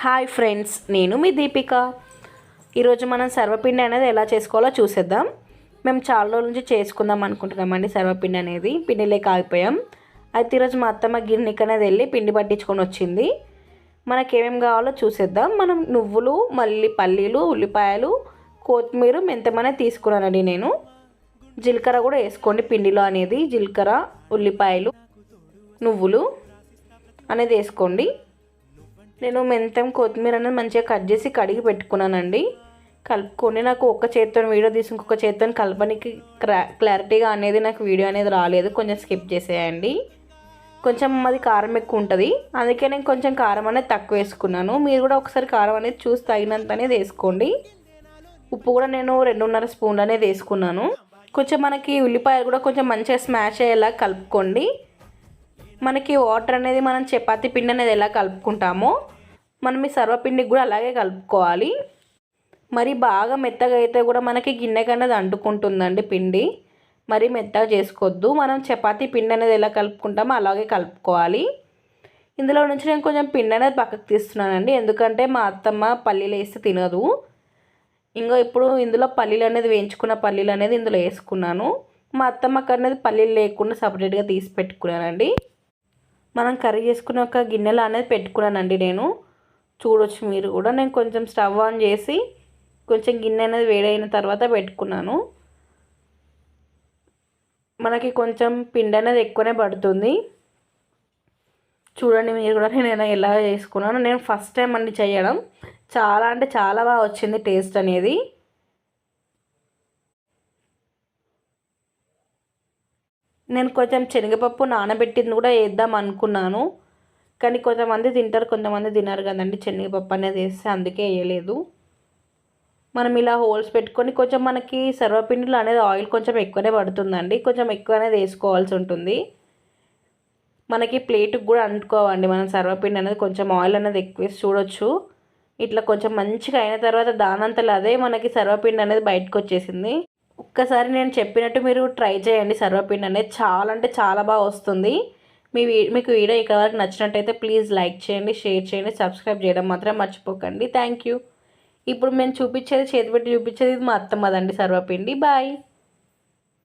Hi friends, నేను మీ దీపిక. ఈరోజు మనం సర్వపిండి అనేది ఎలా చేసుకోవాలో చూసేద్దాం. మేము చాలా రోజుల నుంచి చేసుకుందాం అనుకుంటున్నామండి సర్వపిండి అనేది. పిండిలోకి ఆగిపోయాం. అయితే ఈరోజు మా అత్తమ్మ గిన్నెకి అనేది వెళ్ళి పిండి పట్టించుకొని వచ్చింది. మనకేమేమి కావాలో చూసేద్దాం. మనం నువ్వులు, మళ్ళీ పల్లీలు, ఉల్లిపాయలు, కొత్తిమీర, మెంతమనే తీసుకున్నానండి నేను. జీలకర్ర కూడా వేసుకోండి పిండిలో అనేది. జీలకర్ర, ఉల్లిపాయలు, నువ్వులు అనేది వేసుకోండి. నేను మెంతం, కొత్తిమీర అనేది మంచిగా కట్ చేసి కడిగి పెట్టుకున్నానండి. కలుపుకొని నాకు ఒక చేత్తో వీడియో తీసి ఇంకొక చేత్తో కలపనికి క్లారిటీగా అనేది నాకు వీడియో అనేది రాలేదు. కొంచెం స్కిప్ చేసేయండి. కొంచెం అది కారం ఎక్కువ ఉంటుంది, అందుకే నేను కొంచెం కారం అనేది తక్కువ వేసుకున్నాను. మీరు కూడా ఒకసారి కారం అనేది చూసి తగినంత అనేది వేసుకోండి. ఉప్పు కూడా నేను 2.5 స్పూన్లు అనేది వేసుకున్నాను. కొంచెం మనకి ఉల్లిపాయలు కూడా కొంచెం మంచిగా స్మాష్ అయ్యేలా కలుపుకోండి. మనకి వాటర్ అనేది మనం చపాతీ పిండి అనేది ఎలా కలుపుకుంటామో మనం ఈ సర్వపిండికి కూడా అలాగే కలుపుకోవాలి. మరి బాగా మెత్తగా అయితే కూడా మనకి గిన్నెకి అనేది అంటుకుంటుందండి పిండి. మరి మెత్తగా చేసుకోవద్దు. మనం చపాతీ పిండి అనేది ఎలా కలుపుకుంటామో అలాగే కలుపుకోవాలి. ఇందులో నుంచి నేను కొంచెం పిండి అనేది పక్కకు తీస్తున్నానండి, ఎందుకంటే మా అత్తమ్మ పల్లీలు వేస్తే తినదు. ఇంకా ఇప్పుడు ఇందులో పల్లీలు అనేది వేయించుకున్న పల్లీలు అనేది ఇందులో వేసుకున్నాను. మా అత్తమ్మకి అనేది పల్లీలు లేకుండా సపరేట్గా తీసి పెట్టుకున్నానండి. మనం కర్రీ చేసుకున్న ఒక గిన్నెలో అనేది పెట్టుకున్నానండి నేను. చూడొచ్చు మీరు కూడా. నేను కొంచెం స్టవ్ ఆన్ చేసి కొంచెం గిన్నె అనేది వేడైన తర్వాత పెట్టుకున్నాను. మనకి కొంచెం పిండి అనేది ఎక్కువనే పడుతుంది. చూడండి మీరు కూడా నేను ఎలా చేసుకున్నాను. నేను ఫస్ట్ టైం అండి చేయడం. చాలా అంటే చాలా బాగా వచ్చింది టేస్ట్ అనేది. నేను కొంచెం శనగపప్పు నానబెట్టింది కూడా వేద్దాం అనుకున్నాను, కానీ కొంతమంది తింటారు, కొంతమంది తినరు కదండి శనగపప్పు అనేది వేస్తే, అందుకే వేయలేదు. మనం ఇలా హోల్స్ పెట్టుకొని కొంచెం మనకి సర్వపిండిలో అనేది ఆయిల్ కొంచెం ఎక్కువనే పడుతుందండి. కొంచెం ఎక్కువ అనేది వేసుకోవాల్సి ఉంటుంది. మనకి ప్లేట్కి కూడా అంటుకోవండి. మనం సర్వపిండి అనేది కొంచెం ఆయిల్ అనేది ఎక్కువ వేసి చూడొచ్చు. ఇట్లా కొంచెం మంచిగా అయిన తర్వాత దానంతలో అదే మనకి సర్వపిండి అనేది బయటకు వచ్చేసింది. ఒక్కసారి నేను చెప్పినట్టు మీరు ట్రై చేయండి. సర్వపిండి అనేది చాలా అంటే చాలా బాగా వస్తుంది. మీకు వీడియో ఇక్కడ వరకు నచ్చినట్టయితే ప్లీజ్ లైక్ చేయండి, షేర్ చేయండి, సబ్స్క్రైబ్ చేయడం మాత్రం మర్చిపోకండి. Thank you. ఇప్పుడు మేము చూపించేది చేతి పెట్టి చూపించేది ఇది మా అత్తమ్మదండి సర్వపిండి. బాయ్.